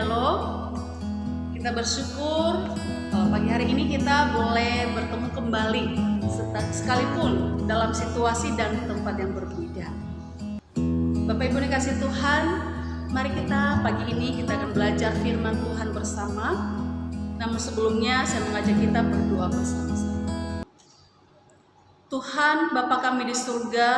Shalom. Kita bersyukur pagi hari ini kita boleh bertemu kembali sekalipun dalam situasi dan tempat yang berbeda. Bapak Ibu dikasih Tuhan, mari kita pagi ini kita akan belajar firman Tuhan bersama. Namun sebelumnya saya mengajak kita berdoa bersama-sama. Tuhan Bapa kami di surga,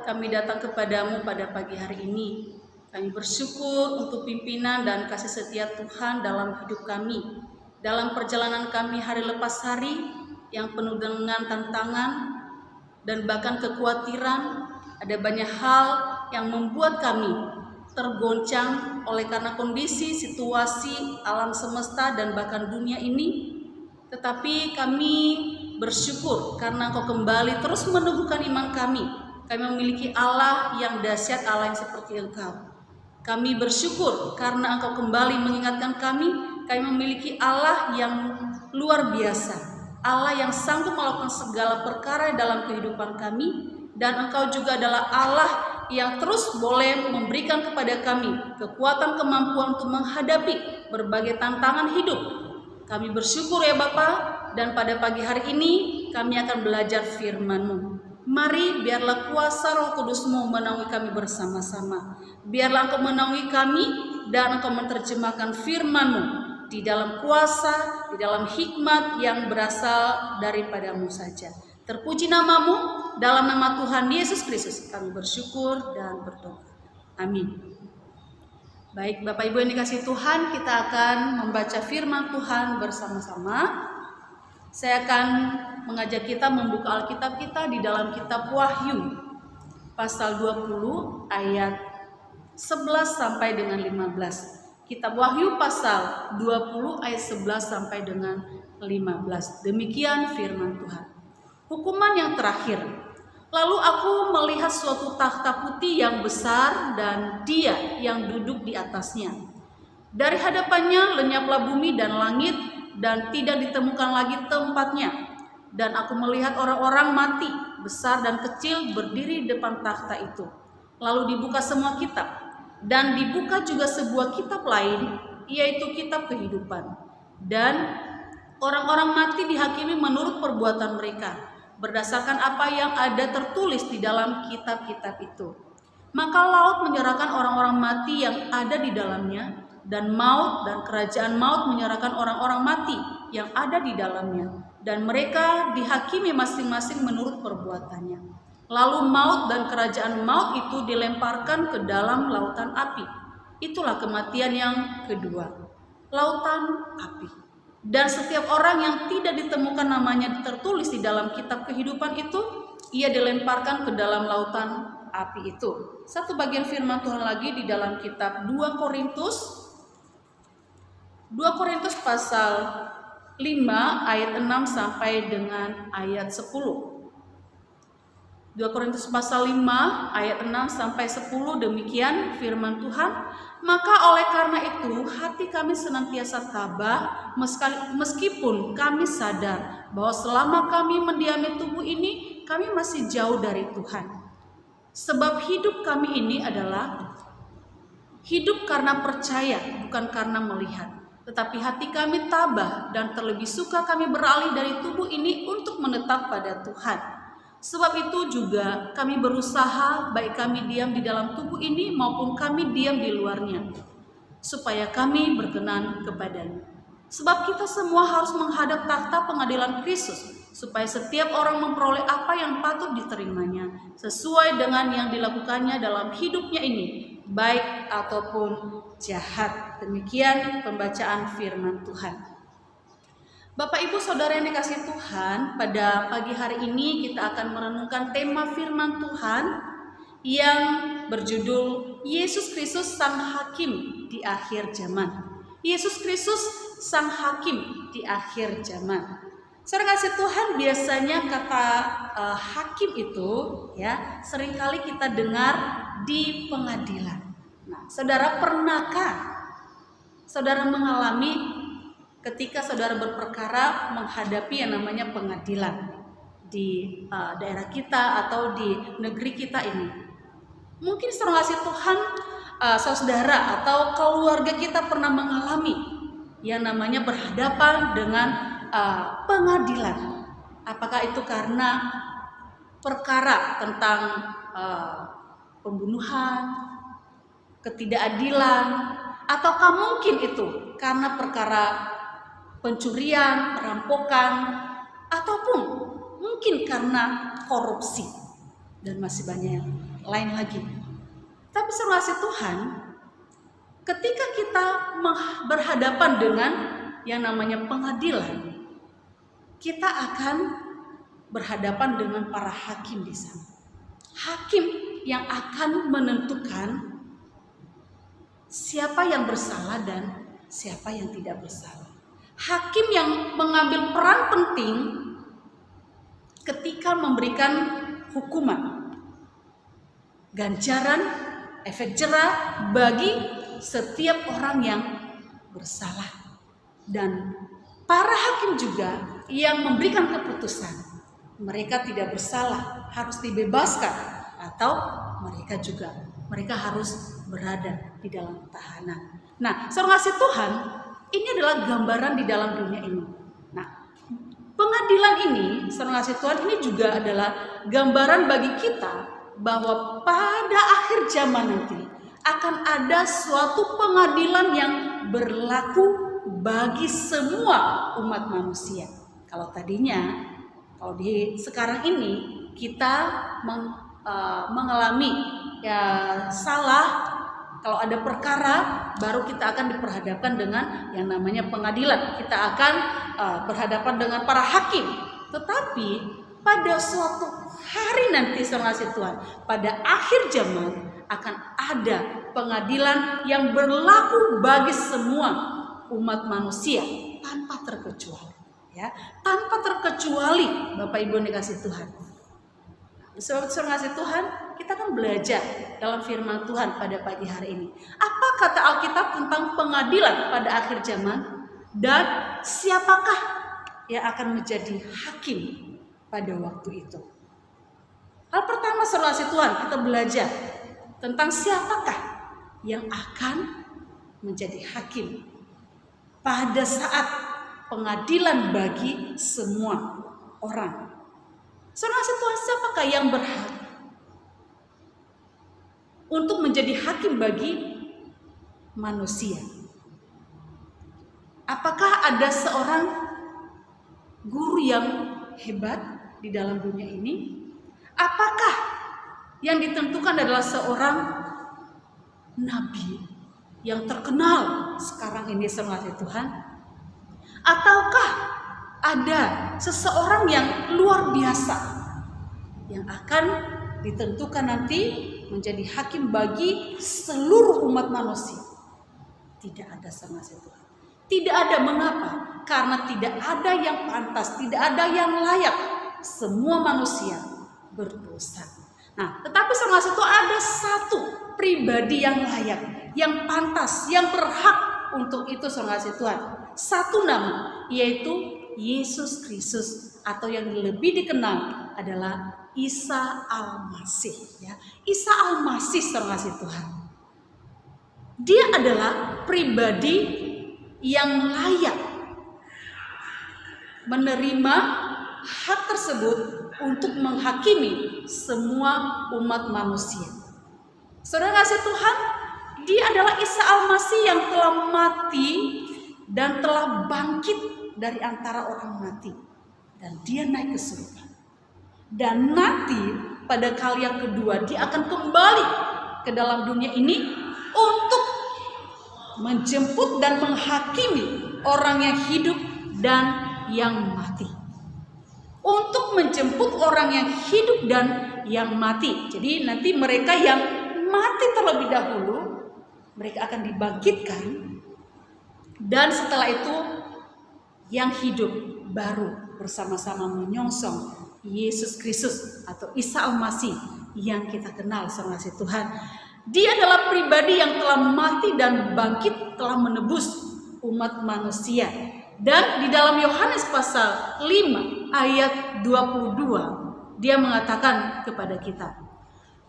kami datang kepadamu pada pagi hari ini. Kami bersyukur untuk pimpinan dan kasih setia Tuhan dalam hidup kami, dalam perjalanan kami hari lepas hari yang penuh dengan tantangan dan bahkan kekhawatiran. Ada banyak hal yang membuat kami tergoncang oleh karena kondisi, situasi, alam semesta dan bahkan dunia ini. Tetapi kami bersyukur karena Engkau kembali terus menumbuhkan iman kami. Kami memiliki Allah yang dahsyat, Allah yang seperti Engkau. Kami bersyukur karena Engkau kembali mengingatkan kami memiliki Allah yang luar biasa, Allah yang sanggup melakukan segala perkara dalam kehidupan kami, dan Engkau juga adalah Allah yang terus boleh memberikan kepada kami kekuatan, kemampuan untuk menghadapi berbagai tantangan hidup. Kami bersyukur ya Bapa, dan pada pagi hari ini kami akan belajar firman-Mu. Mari biarlah kuasa Roh Kudus-Mu menaungi kami bersama-sama. Biarlah Engkau menaungi kami dan Engkau menerjemahkan firman-Mu di dalam kuasa, di dalam hikmat yang berasal daripada-Mu saja. Terpuji nama-Mu, dalam nama Tuhan Yesus Kristus kami bersyukur dan berdoa. Amin. Baik Bapak Ibu yang dikasihi Tuhan, kita akan membaca firman Tuhan bersama-sama. Saya akan mengajak kita membuka Alkitab kita di dalam kitab Wahyu pasal 20 ayat 11 sampai dengan 15. Kitab Wahyu pasal 20 ayat 11 sampai dengan 15. Demikian firman Tuhan. Hukuman yang terakhir. Lalu aku melihat suatu takhta putih yang besar dan Dia yang duduk di atasnya. Dari hadapannya lenyaplah bumi dan langit, dan tidak ditemukan lagi tempatnya. Dan aku melihat orang-orang mati, besar dan kecil, berdiri di depan takhta itu. Lalu dibuka semua kitab, dan dibuka juga sebuah kitab lain, yaitu kitab kehidupan. Dan orang-orang mati dihakimi menurut perbuatan mereka, berdasarkan apa yang ada tertulis di dalam kitab-kitab itu. Maka laut menyerahkan orang-orang mati yang ada di dalamnya, dan maut dan kerajaan maut menyerahkan orang-orang mati yang ada di dalamnya, dan mereka dihakimi masing-masing menurut perbuatannya. Lalu maut dan kerajaan maut itu dilemparkan ke dalam lautan api. Itulah kematian yang kedua, lautan api. Dan setiap orang yang tidak ditemukan namanya tertulis di dalam kitab kehidupan itu, ia dilemparkan ke dalam lautan api itu. Satu bagian firman Tuhan lagi di dalam kitab 2 Korintus pasal 5 ayat 6 sampai dengan ayat 10. 2 Korintus pasal 5 ayat 6 sampai 10, demikian firman Tuhan. Maka oleh karena itu hati kami senantiasa tabah, meskipun kami sadar bahwa selama kami mendiami tubuh ini, kami masih jauh dari Tuhan. Sebab hidup kami ini adalah hidup karena percaya, bukan karena melihat. Tetapi hati kami tabah, dan terlebih suka kami beralih dari tubuh ini untuk menetap pada Tuhan. Sebab itu juga kami berusaha, baik kami diam di dalam tubuh ini maupun kami diam di luarnya, supaya kami berkenan kepadanya. Sebab kita semua harus menghadap takhta pengadilan Kristus, supaya setiap orang memperoleh apa yang patut diterimanya, sesuai dengan yang dilakukannya dalam hidupnya ini, baik ataupun jahat. Demikian pembacaan firman Tuhan. Bapak Ibu Saudara yang dikasihi Tuhan, pada pagi hari ini kita akan merenungkan tema firman Tuhan yang berjudul Yesus Kristus Sang Hakim di akhir zaman. Yesus Kristus Sang Hakim di akhir zaman. Saudara kasih Tuhan, biasanya kata hakim itu ya seringkali kita dengar di pengadilan. Nah, saudara, pernahkah saudara mengalami ketika saudara berperkara menghadapi yang namanya pengadilan di daerah kita atau di negeri kita ini? Mungkin saudara kasih Tuhan saudara atau keluarga kita pernah mengalami yang namanya berhadapan dengan pengadilan. Apakah itu karena perkara tentang pembunuhan, ketidakadilan, ataukah mungkin itu karena perkara pencurian, perampokan, ataupun mungkin karena korupsi, dan masih banyak yang lain lagi. Tapi saudara Tuhan, ketika kita berhadapan dengan yang namanya pengadilan, kita akan berhadapan dengan para hakim di sana. Hakim yang akan menentukan siapa yang bersalah dan siapa yang tidak bersalah. Hakim yang mengambil peran penting ketika memberikan hukuman, ganjaran, efek jerah bagi setiap orang yang bersalah. Dan para hakim juga yang memberikan keputusan, mereka tidak bersalah, harus dibebaskan, atau mereka harus berada di dalam tahanan. Nah, saudara kasih Tuhan, ini adalah gambaran di dalam dunia ini. Nah, pengadilan ini, saudara kasih Tuhan, ini juga adalah gambaran bagi kita bahwa pada akhir zaman nanti akan ada suatu pengadilan yang berlaku bagi semua umat manusia. Kalau di sekarang ini kita mengalami salah, kalau ada perkara baru kita akan diperhadapkan dengan yang namanya pengadilan. Kita akan berhadapan dengan para hakim. Tetapi pada suatu hari nanti saudara Tuhan, pada akhir zaman akan ada pengadilan yang berlaku bagi semua umat manusia tanpa terkecuali. Tanpa terkecuali, Bapak Ibu dikasih Tuhan. Sebab kasih Tuhan, kita kan belajar dalam firman Tuhan pada pagi hari ini. Apa kata Alkitab tentang pengadilan pada akhir zaman dan siapakah yang akan menjadi hakim pada waktu itu? Hal pertama kasih Tuhan, kita belajar tentang siapakah yang akan menjadi hakim pada saat pengadilan bagi semua orang. Saudara Tuhan, siapakah yang berhak untuk menjadi hakim bagi manusia? Apakah ada seorang guru yang hebat di dalam dunia ini? Apakah yang ditentukan adalah seorang nabi yang terkenal sekarang ini, saudara Tuhan? Ataukah ada seseorang yang luar biasa yang akan ditentukan nanti menjadi hakim bagi seluruh umat manusia? Tidak ada sama sekali. Tidak ada. Mengapa? Karena tidak ada yang pantas, tidak ada yang layak. Semua manusia berdosa. Nah, tetapi sama itu ada satu pribadi yang layak, yang pantas, yang berhak untuk itu, saudara Tuhan. Satu nama, yaitu Yesus Kristus, atau yang lebih dikenal adalah Isa Al-Masih. Isa Al-Masih, saudara Tuhan. Dia adalah pribadi yang layak menerima hak tersebut untuk menghakimi semua umat manusia. Saudara kasih Tuhan, dia adalah Isa Al-Masih yang telah mati dan telah bangkit dari antara orang mati, dan dia naik ke surga. Dan nanti pada kali yang kedua dia akan kembali ke dalam dunia ini untuk menjemput dan menghakimi orang yang hidup dan yang mati. Untuk menjemput orang yang hidup dan yang mati. Jadi nanti mereka yang mati terlebih dahulu, mereka akan dibangkitkan. Dan setelah itu yang hidup baru bersama-sama menyongsong Yesus Kristus atau Isa Al-Masih yang kita kenal, saudara Tuhan. Dia adalah pribadi yang telah mati dan bangkit, telah menebus umat manusia. Dan di dalam Yohanes pasal 5 ayat 22, dia mengatakan kepada kita,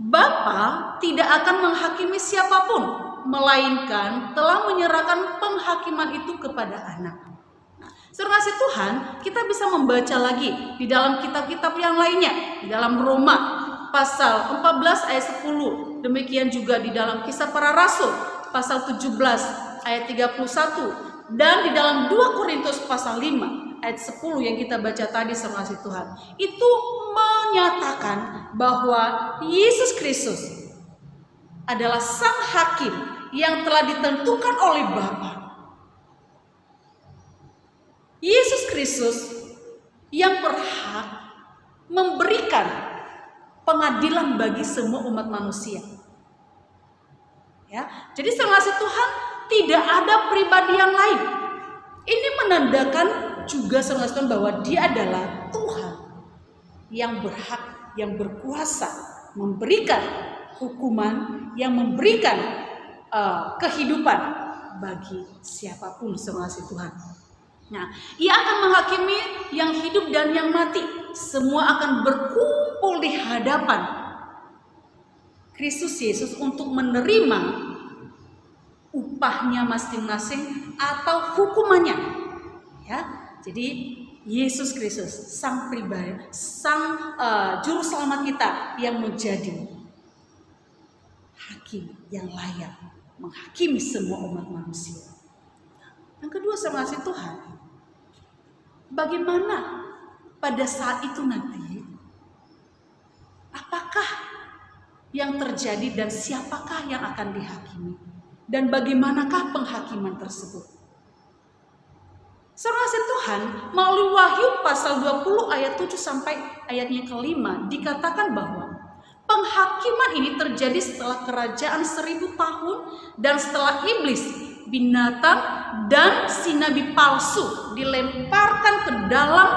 Bapa tidak akan menghakimi siapapun, melainkan telah menyerahkan penghakiman itu kepada anak. Kasih Tuhan, kita bisa membaca lagi di dalam kitab-kitab yang lainnya, di dalam Roma pasal 14 ayat 10, demikian juga di dalam Kisah Para Rasul pasal 17 ayat 31, dan di dalam 2 Korintus pasal 5 ayat 10 yang kita baca tadi kasih Tuhan. Itu menyatakan bahwa Yesus Kristus adalah sang hakim yang telah ditentukan oleh Bapa. Yesus Kristus yang berhak memberikan pengadilan bagi semua umat manusia. Ya, jadi kasih Tuhan tidak ada pribadi yang lain. Ini menandakan juga kasih Tuhan bahwa Dia adalah Tuhan yang berhak, yang berkuasa memberikan hukuman, yang memberikan kehidupan bagi siapapun kasih Tuhan. Nah, Ia akan menghakimi yang hidup dan yang mati. Semua akan berkumpul di hadapan Kristus Yesus untuk menerima upahnya masing-masing atau hukumannya. Ya, jadi Yesus Kristus, sang pribadi, sang juru selamat kita yang menjadi hakim yang layak menghakimi semua umat manusia. Yang kedua kasih Tuhan, bagaimana pada saat itu nanti, apakah yang terjadi dan siapakah yang akan dihakimi, dan bagaimanakah penghakiman tersebut? Kasih Tuhan, melalui Wahyu pasal 20 ayat 7 sampai ayatnya ke-5 dikatakan bahwa penghakiman ini terjadi setelah kerajaan 1000 tahun dan setelah iblis, binatang, dan si nabi palsu dilemparkan ke dalam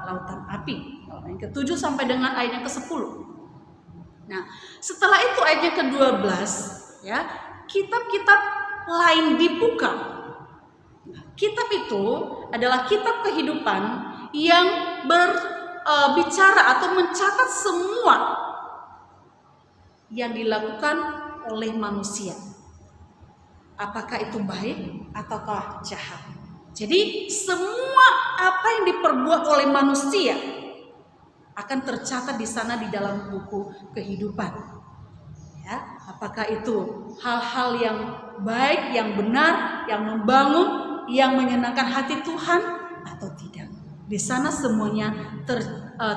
lautan api. Ayat ke-7 sampai dengan ayatnya ke-10. Nah, setelah itu ayatnya ke-12, ya, kitab-kitab lain dibuka. Kitab itu adalah kitab kehidupan yang berbicara atau mencatat semua yang dilakukan oleh manusia. Apakah itu baik ataukah jahat? Jadi semua apa yang diperbuat oleh manusia akan tercatat di sana di dalam buku kehidupan. Ya, apakah itu hal-hal yang baik, yang benar, yang membangun, yang menyenangkan hati Tuhan atau tidak? Di sana semuanya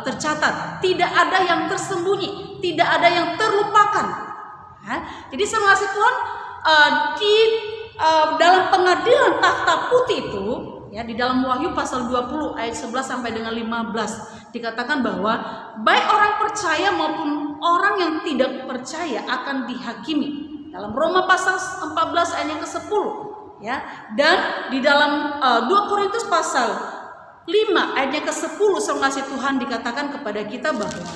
tercatat. Tidak ada yang tersembunyi, tidak ada yang terlupakan. Jadi kasih Tuhan, di dalam pengadilan takhta putih itu, ya, di dalam Wahyu pasal 20 ayat 11 sampai dengan 15 dikatakan bahwa baik orang percaya maupun orang yang tidak percaya akan dihakimi. Dalam Roma pasal 14 ayat yang ke-10, ya, dan di dalam 2 Korintus pasal 5 ayatnya ke-10 kasih Tuhan dikatakan kepada kita bahwa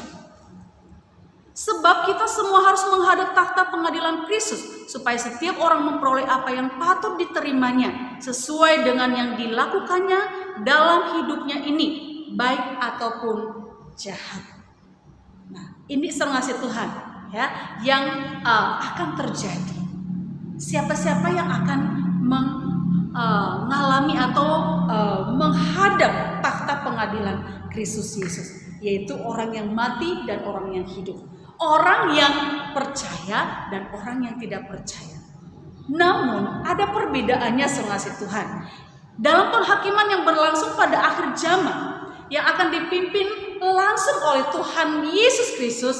sebab kita semua harus menghadap takhta pengadilan Kristus, supaya setiap orang memperoleh apa yang patut diterimanya sesuai dengan yang dilakukannya dalam hidupnya ini, baik ataupun jahat. Nah, ini kasih Tuhan, ya, yang akan terjadi. Siapa-siapa yang akan mengalami atau menghadap takhta pengadilan Kristus Yesus, yaitu orang yang mati dan orang yang hidup, orang yang percaya dan orang yang tidak percaya. Namun ada perbedaannya kasih Tuhan. Dalam penghakiman yang berlangsung pada akhir zaman, yang akan dipimpin langsung oleh Tuhan Yesus Kristus,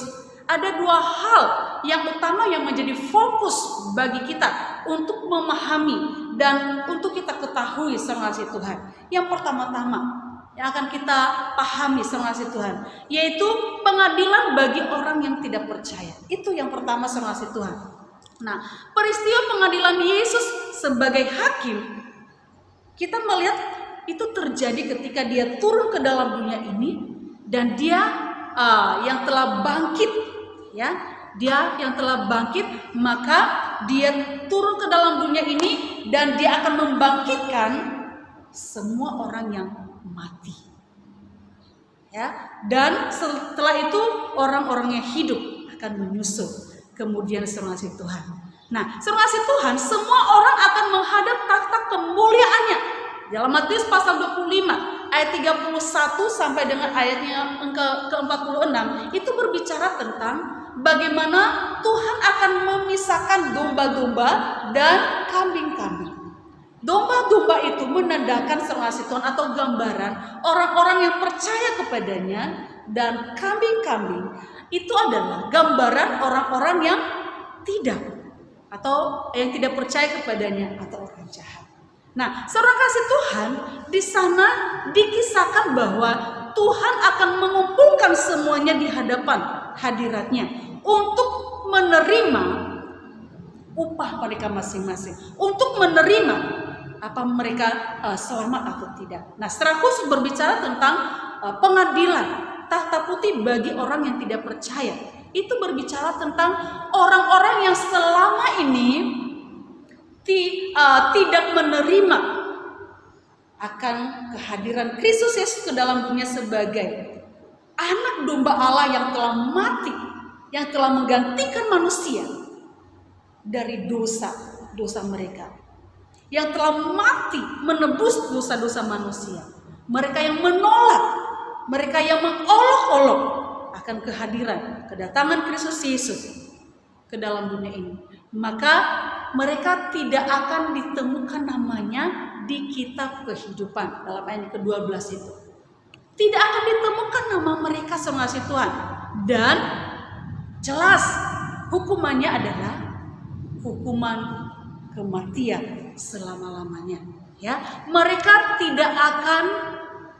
ada dua hal yang utama yang menjadi fokus bagi kita untuk memahami dan untuk kita ketahui kasih Tuhan. Yang pertama-tama yang akan kita pahami kasih Tuhan, yaitu pengadilan bagi orang yang tidak percaya. Itu yang pertama kasih Tuhan. Nah, peristiwa pengadilan Yesus sebagai hakim, kita melihat itu terjadi ketika Dia turun ke dalam dunia ini, dan Dia yang telah bangkit, ya, Dia yang telah bangkit, maka Dia turun ke dalam dunia ini dan Dia akan membangkitkan semua orang yang mati, ya, dan setelah itu orang-orang yang hidup akan menyusul kemudian seruan kasih Tuhan. Nah, seruan kasih Tuhan, semua orang akan menghadap takhta kemuliaannya. Dalam Matius pasal 25 ayat 31 sampai dengan ayatnya ke-46 itu berbicara tentang bagaimana Tuhan akan memisahkan domba-domba dan kambing-kambing. Domba-domba itu menandakan seruan kasih Tuhan atau gambaran orang-orang yang percaya kepadanya, dan kambing-kambing itu adalah gambaran orang-orang yang tidak atau yang tidak percaya kepadanya atau orang jahat. Nah, seruan kasih Tuhan di sana dikisahkan bahwa Tuhan akan mengumpulkan semuanya di hadapan hadiratnya untuk menerima upah mereka masing-masing, untuk menerima apa mereka selamat atau tidak. Nah, secara khusus berbicara tentang pengadilan tahta putih bagi orang yang tidak percaya. Itu berbicara tentang orang-orang yang selama ini tidak menerima akan kehadiran Kristus Yesus ke dalam dunia sebagai anak domba Allah yang telah mati, yang telah menggantikan manusia dari dosa-dosa mereka, yang telah mati menebus dosa-dosa manusia. Mereka yang menolak, mereka yang mengolok-olok akan kehadiran, kedatangan Kristus Yesus ke dalam dunia ini, maka mereka tidak akan ditemukan namanya di kitab kehidupan. Dalam ayat ke-12 itu tidak akan ditemukan nama mereka seruan kasih Tuhan, dan jelas hukumannya adalah hukuman kematian selama-lamanya. Ya, mereka tidak akan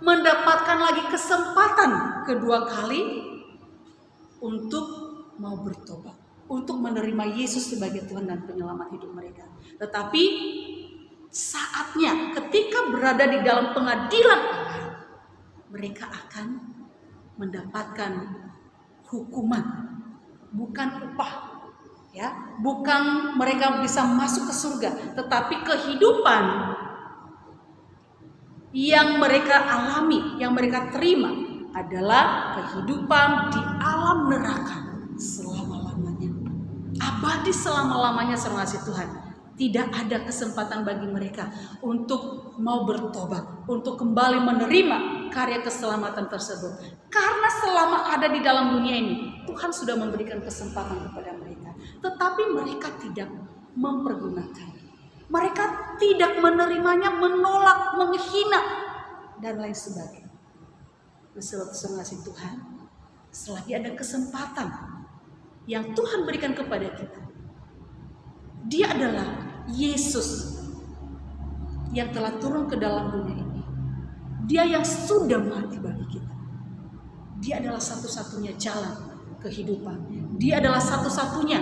mendapatkan lagi kesempatan kedua kali untuk mau bertobat, untuk menerima Yesus sebagai Tuhan dan penyelamat hidup mereka. Tetapi saatnya ketika berada di dalam pengadilan Allah, mereka akan mendapatkan hukuman, bukan upah. Ya, bukan mereka bisa masuk ke surga, tetapi kehidupan yang mereka alami, yang mereka terima adalah kehidupan di alam neraka selama-lamanya, abadi selama-lamanya seruan kasih Tuhan. Tidak ada kesempatan bagi mereka untuk mau bertobat, untuk kembali menerima karya keselamatan tersebut. Karena selama ada di dalam dunia ini, Tuhan sudah memberikan kesempatan kepada mereka, tetapi mereka tidak mempergunakan. Mereka tidak menerimanya, menolak, menghina, dan lain sebagainya. Seruan kasih Tuhan, selagi ada kesempatan yang Tuhan berikan kepada kita, Dia adalah Yesus yang telah turun ke dalam dunia ini. Dia yang sudah mati bagi kita. Dia adalah satu-satunya jalan kehidupan. Dia adalah satu-satunya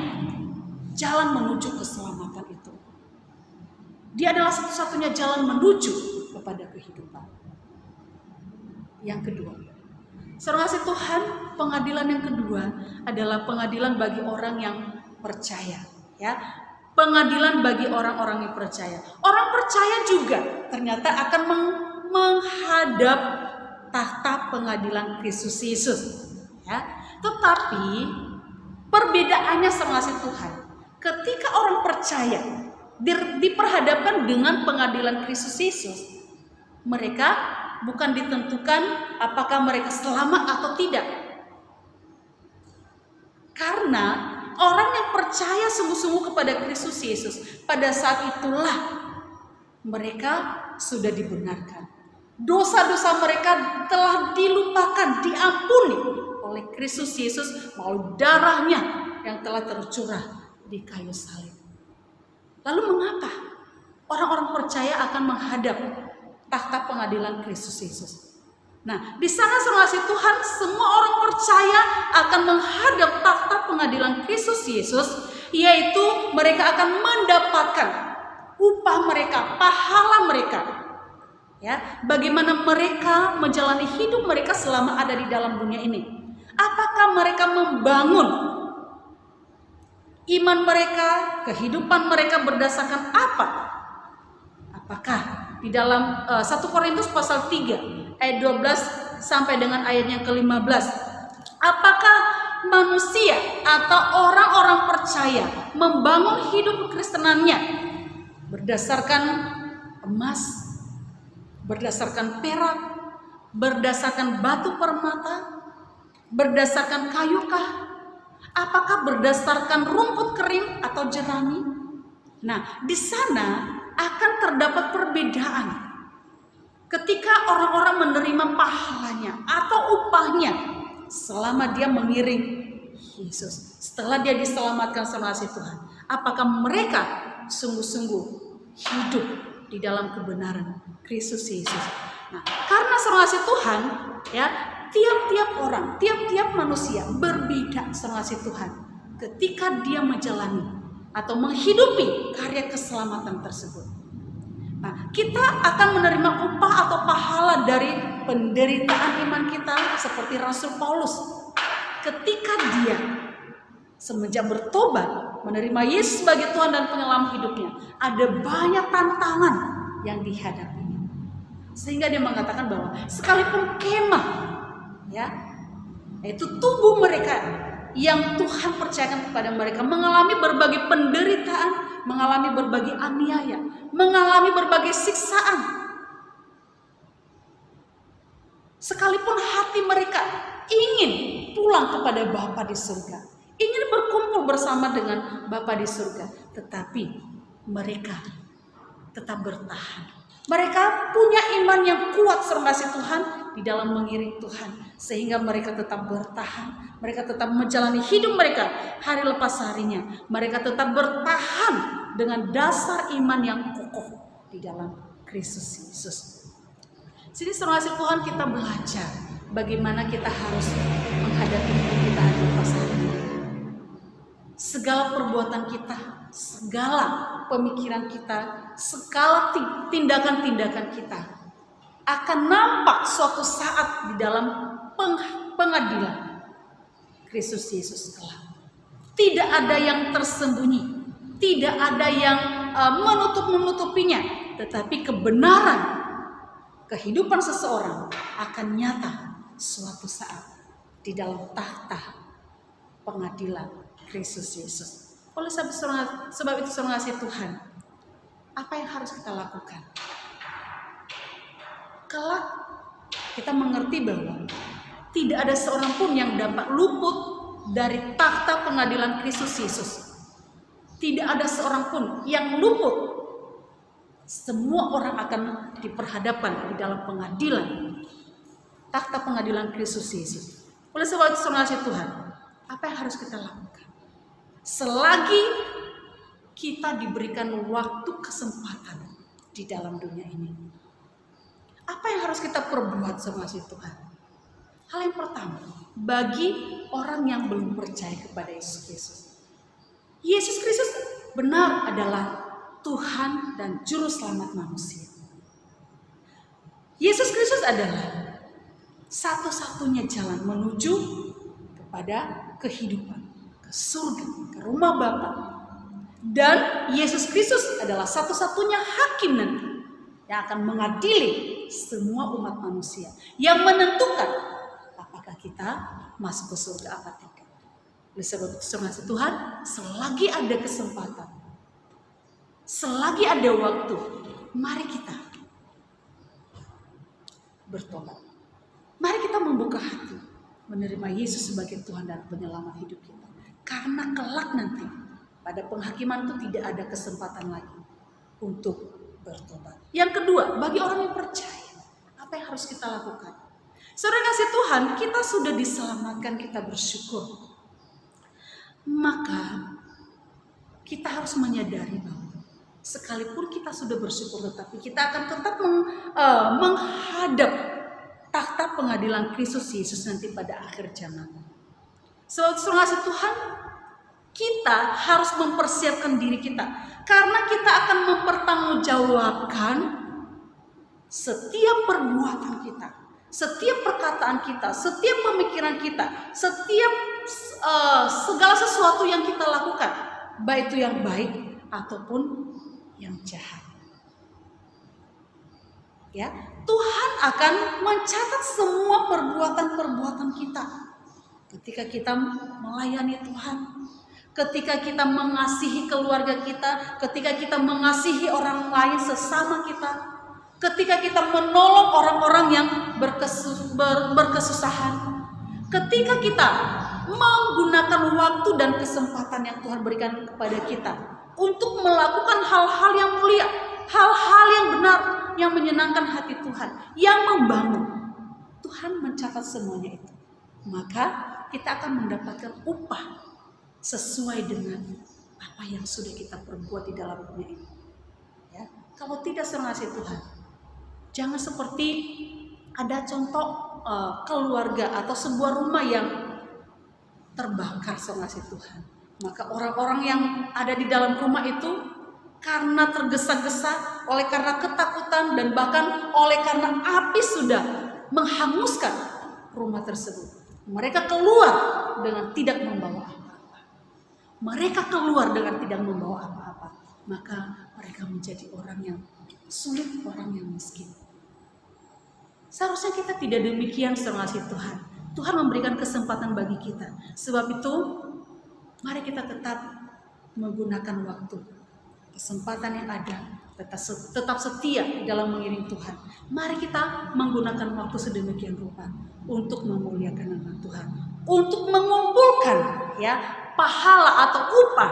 jalan menuju keselamatan itu. Dia adalah satu-satunya jalan menuju kepada kehidupan. Yang kedua, seruan kasih Tuhan, pengadilan yang kedua adalah pengadilan bagi orang yang percaya. Ya, pengadilan bagi orang-orang yang percaya. Orang percaya juga ternyata akan menghadap tahta pengadilan Kristus Yesus. Ya, tetapi perbedaannya seruan kasih Tuhan, ketika orang percaya diperhadapkan dengan pengadilan Kristus Yesus, mereka bukan ditentukan apakah mereka selamat atau tidak. Karena orang yang percaya sungguh-sungguh kepada Kristus Yesus, pada saat itulah mereka sudah dibenarkan. Dosa-dosa mereka telah dilupakan, diampuni oleh Kristus Yesus melalui darahnya yang telah tercurah di kayu salib. Lalu mengapa orang-orang percaya akan menghadap tahta pengadilan Kristus Yesus? Nah, di sana seruan kasih Tuhan, semua orang percaya akan menghadap tahta pengadilan Kristus Yesus, yaitu mereka akan mendapatkan upah mereka, pahala mereka. Ya, bagaimana mereka menjalani hidup mereka selama ada di dalam dunia ini? Apakah mereka membangun iman mereka, kehidupan mereka berdasarkan apa? Apakah di dalam 1 Korintus pasal 3 ayat 12 sampai dengan ayat yang ke-15, apakah manusia atau orang-orang percaya membangun hidup kekristenannya berdasarkan emas, berdasarkan perak, berdasarkan batu permata, berdasarkan kayu kah? Apakah berdasarkan rumput kering atau jerami? Nah, di sana akan terdapat perbedaan. Ketika orang-orang menerima pahalanya atau upahnya selama dia mengiring Yesus, setelah dia diselamatkan sama kasih Tuhan, apakah mereka sungguh-sungguh hidup di dalam kebenaran Kristus Yesus? Nah, karena sama kasih Tuhan, ya, tiap-tiap orang, tiap-tiap manusia berbeda sama kasih Tuhan ketika dia menjalani atau menghidupi karya keselamatan tersebut. Nah, kita akan menerima upah atau pahala dari penderitaan iman kita seperti Rasul Paulus. Ketika dia semenjak bertobat, menerima Yesus sebagai Tuhan dan penyelamat hidupnya, ada banyak tantangan yang dihadapinya. Sehingga dia mengatakan bahwa sekalipun kemah, ya, yaitu tubuh mereka yang Tuhan percayakan kepada mereka mengalami berbagai penderitaan, mengalami berbagai aniaya, mengalami berbagai siksaan. Sekalipun hati mereka ingin pulang kepada Bapa di surga, ingin berkumpul bersama dengan Bapa di surga, tetapi mereka tetap bertahan. Mereka punya iman yang kuat sama kasih Tuhan di dalam mengiring Tuhan, sehingga mereka tetap bertahan. Mereka tetap menjalani hidup mereka hari lepas harinya. Mereka tetap bertahan dengan dasar iman yang kokoh di dalam Kristus Yesus. Jadi sama kasih Tuhan, kita belajar bagaimana kita harus menghadapi hidup kita hari lepas harinya. Segala perbuatan kita, segala pemikiran kita, segala tindakan-tindakan kita akan nampak suatu saat di dalam pengadilan Kristus Yesus kelak. Tidak ada yang tersembunyi, tidak ada yang menutup-menutupinya, tetapi kebenaran kehidupan seseorang akan nyata suatu saat di dalam takhta pengadilan Kristus Yesus. Oleh sebab itu saudara kasih Tuhan, apa yang harus kita lakukan? Kelak kita mengerti bahwa tidak ada seorang pun yang dapat luput dari takhta pengadilan Kristus Yesus. Tidak ada seorang pun yang luput. Semua orang akan diperhadapkan di dalam pengadilan, takhta pengadilan Kristus Yesus. Oleh sebab itu saudara kasih Tuhan, apa yang harus kita lakukan? Selagi kita diberikan waktu kesempatan di dalam dunia ini, apa yang harus kita perbuat sama si Tuhan? Hal yang pertama, bagi orang yang belum percaya kepada Yesus Kristus, Yesus Kristus benar adalah Tuhan dan Juru Selamat manusia. Yesus Kristus adalah satu-satunya jalan menuju kepada kehidupan, ke surga, ke rumah Bapa. Dan Yesus Kristus adalah satu-satunya hakim nanti yang akan mengadili semua umat manusia, yang menentukan apakah kita masuk ke surga apa tidak. Oleh sebab itu Tuhan, selagi ada kesempatan, selagi ada waktu, mari kita bertobat. Mari kita membuka hati, menerima Yesus sebagai Tuhan dan penyelamat hidup kita. Karena kelak nanti pada penghakiman itu tidak ada kesempatan lagi untuk bertobat. Yang kedua, bagi orang yang percaya, apa yang harus kita lakukan? Saudara kasih Tuhan, kita sudah diselamatkan, kita bersyukur. Maka kita harus menyadari bahwa sekalipun kita sudah bersyukur, tetapi kita akan tetap menghadap takhta pengadilan Kristus Yesus nanti pada akhir zaman. Saudara kasih Tuhan, kita harus mempersiapkan diri kita, karena kita akan mempertanggungjawabkan setiap perbuatan kita, setiap perkataan kita, setiap pemikiran kita, setiap segala sesuatu yang kita lakukan, baik itu yang baik ataupun yang jahat. Ya, Tuhan akan mencatat semua perbuatan-perbuatan kita. ketika kita melayani Tuhan, ketika kita mengasihi keluarga kita, ketika kita mengasihi orang lain sesama kita, ketika kita menolong orang-orang yang berkesusahan, ketika kita menggunakan waktu dan kesempatan yang Tuhan berikan kepada kita untuk melakukan hal-hal yang mulia, hal-hal yang benar, yang menyenangkan hati Tuhan, yang membangun. Tuhan mencatat semuanya itu. Maka kita akan mendapatkan upah sesuai dengan apa yang sudah kita perbuat di dalam dunia ini. Ya, kalau tidak mengasihi Tuhan, jangan seperti ada contoh keluarga atau sebuah rumah yang terbakar mengasihi Tuhan. Maka orang-orang yang ada di dalam rumah itu karena tergesa-gesa, oleh karena ketakutan dan bahkan oleh karena api sudah menghanguskan rumah tersebut, mereka keluar dengan tidak membawa apa-apa. Mereka keluar dengan tidak membawa apa-apa. Maka mereka menjadi orang yang sulit, orang yang miskin. Seharusnya kita tidak demikian mengasihi Tuhan. Tuhan memberikan kesempatan bagi kita. Sebab itu, mari kita tetap menggunakan waktu, kesempatan yang ada, tetap setia dalam mengiring Tuhan. Mari kita menggunakan waktu sedemikian rupa untuk memuliakan nama Tuhan, untuk mengumpulkan ya pahala atau upah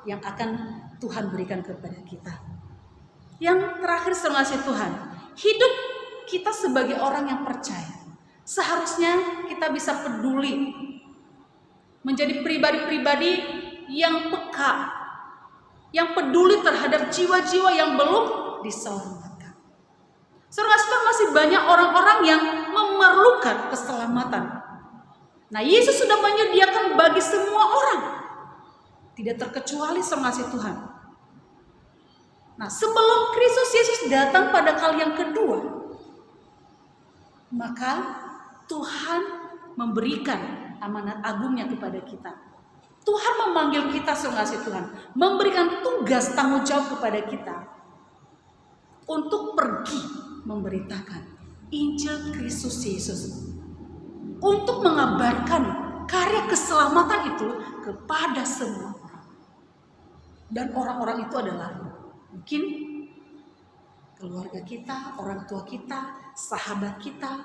yang akan Tuhan berikan kepada kita. Yang terakhir mengasihi Tuhan, hidup kita sebagai orang yang percaya, seharusnya kita bisa peduli, menjadi pribadi-pribadi yang peka, yang peduli terhadap jiwa-jiwa yang belum diselamatkan. Saudara-saudara, masih banyak orang-orang yang memerlukan keselamatan. Nah, Yesus sudah menyediakan bagi semua orang, tidak terkecuali mengasihi Tuhan. Nah, sebelum Kristus Yesus datang pada kali yang kedua, maka Tuhan memberikan amanat agungnya kepada kita. Tuhan memanggil kita mengasihi Tuhan, memberikan tugas tanggung jawab kepada kita untuk pergi memberitakan Injil Kristus Yesus, untuk mengabarkan karya keselamatan itu kepada semua orang. Dan orang-orang itu adalah mungkin keluarga kita, orang tua kita, sahabat kita,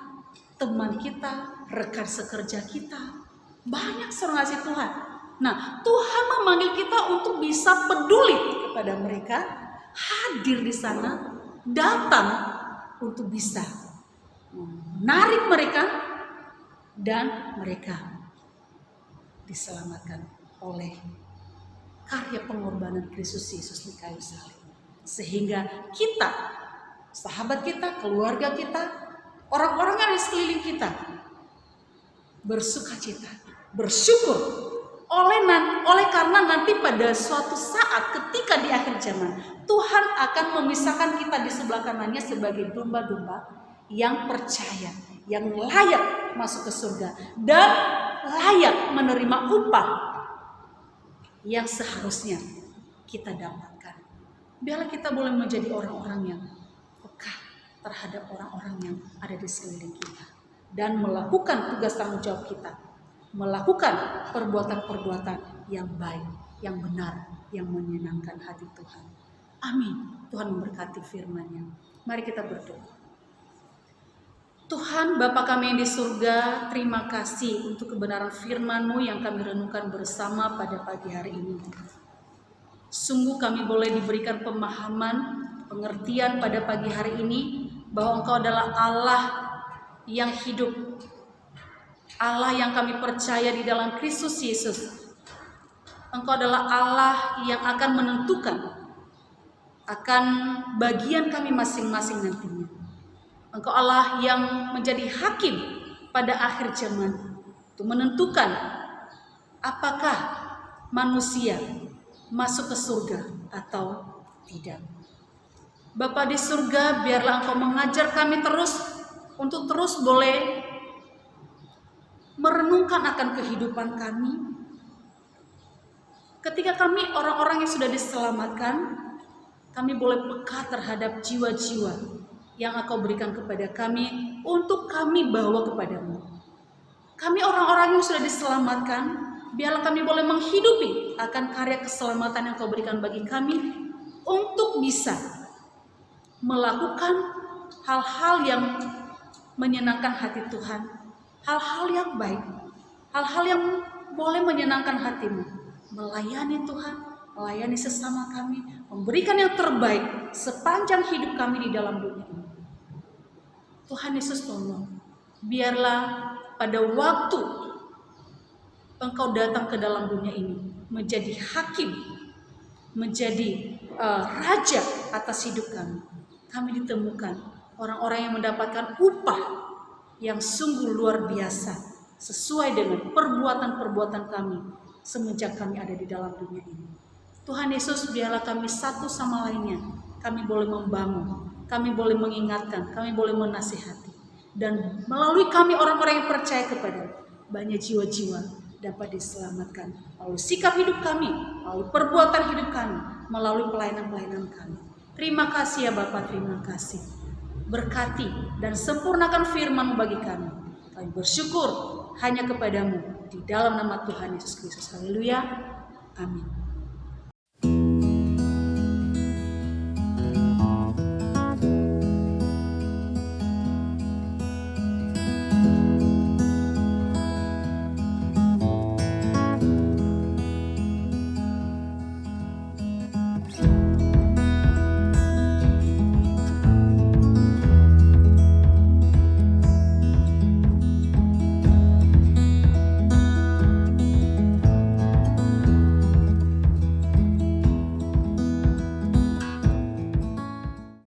teman kita, rekan sekerja kita. Banyak mengasihi Tuhan. Nah, Tuhan memanggil kita untuk bisa peduli kepada mereka, hadir di sana, datang untuk bisa menarik mereka, dan mereka diselamatkan oleh karya pengorbanan Kristus Yesus di kayu salib. Sehingga kita, sahabat kita, keluarga kita, orang-orang yang di sekeliling kita bersukacita, bersyukur oleh karena nanti pada suatu saat ketika di akhir zaman Tuhan akan memisahkan kita di sebelah kanannya sebagai domba-domba yang percaya, yang layak masuk ke surga dan layak menerima upah yang seharusnya kita dapatkan. Biarlah kita boleh menjadi orang-orang yang peka terhadap orang-orang yang ada di sekeliling kita dan melakukan tugas tanggung jawab kita, melakukan perbuatan-perbuatan yang baik, yang benar, yang menyenangkan hati Tuhan. Amin. Tuhan memberkati firman-Nya. Mari kita berdoa. Tuhan Bapa kami yang di surga, terima kasih untuk kebenaran firman-Mu yang kami renungkan bersama pada pagi hari ini. Sungguh kami boleh diberikan pemahaman, pengertian pada pagi hari ini bahwa Engkau adalah Allah yang hidup, Allah yang kami percaya di dalam Kristus Yesus. Engkau adalah Allah yang akan menentukan akan bagian kami masing-masing nantinya. Engkau Allah yang menjadi hakim pada akhir zaman untuk menentukan apakah manusia masuk ke surga atau tidak. Bapa di surga, biarlah Engkau mengajar kami terus untuk terus boleh merenungkan akan kehidupan kami. Ketika kami orang-orang yang sudah diselamatkan, kami boleh peka terhadap jiwa-jiwa yang Engkau berikan kepada kami untuk kami bawa kepadamu. Kami orang-orang yang sudah diselamatkan, biarlah kami boleh menghidupi akan karya keselamatan yang Kau berikan bagi kami untuk bisa melakukan hal-hal yang menyenangkan hati Tuhan, hal-hal yang baik, hal-hal yang boleh menyenangkan hati-Mu, melayani Tuhan, melayani sesama kami, memberikan yang terbaik sepanjang hidup kami di dalam dunia ini. Tuhan Yesus tolong, biarlah pada waktu Engkau datang ke dalam dunia ini menjadi hakim, menjadi raja atas hidup kami. Kami ditemukan orang-orang yang mendapatkan upah yang sungguh luar biasa sesuai dengan perbuatan-perbuatan kami semenjak kami ada di dalam dunia ini. Tuhan Yesus, biarlah kami satu sama lainnya, kami boleh membangun, kami boleh mengingatkan, kami boleh menasihati, dan melalui kami orang-orang yang percaya kepada banyak jiwa-jiwa dapat diselamatkan melalui sikap hidup kami, melalui perbuatan hidup kami, melalui pelayanan-pelayanan kami. Terima kasih ya Bapa, terima kasih. Berkati dan sempurnakan firman-Mu bagi kami. Kami bersyukur hanya kepadamu di dalam nama Tuhan Yesus Kristus. Haleluya. Amin.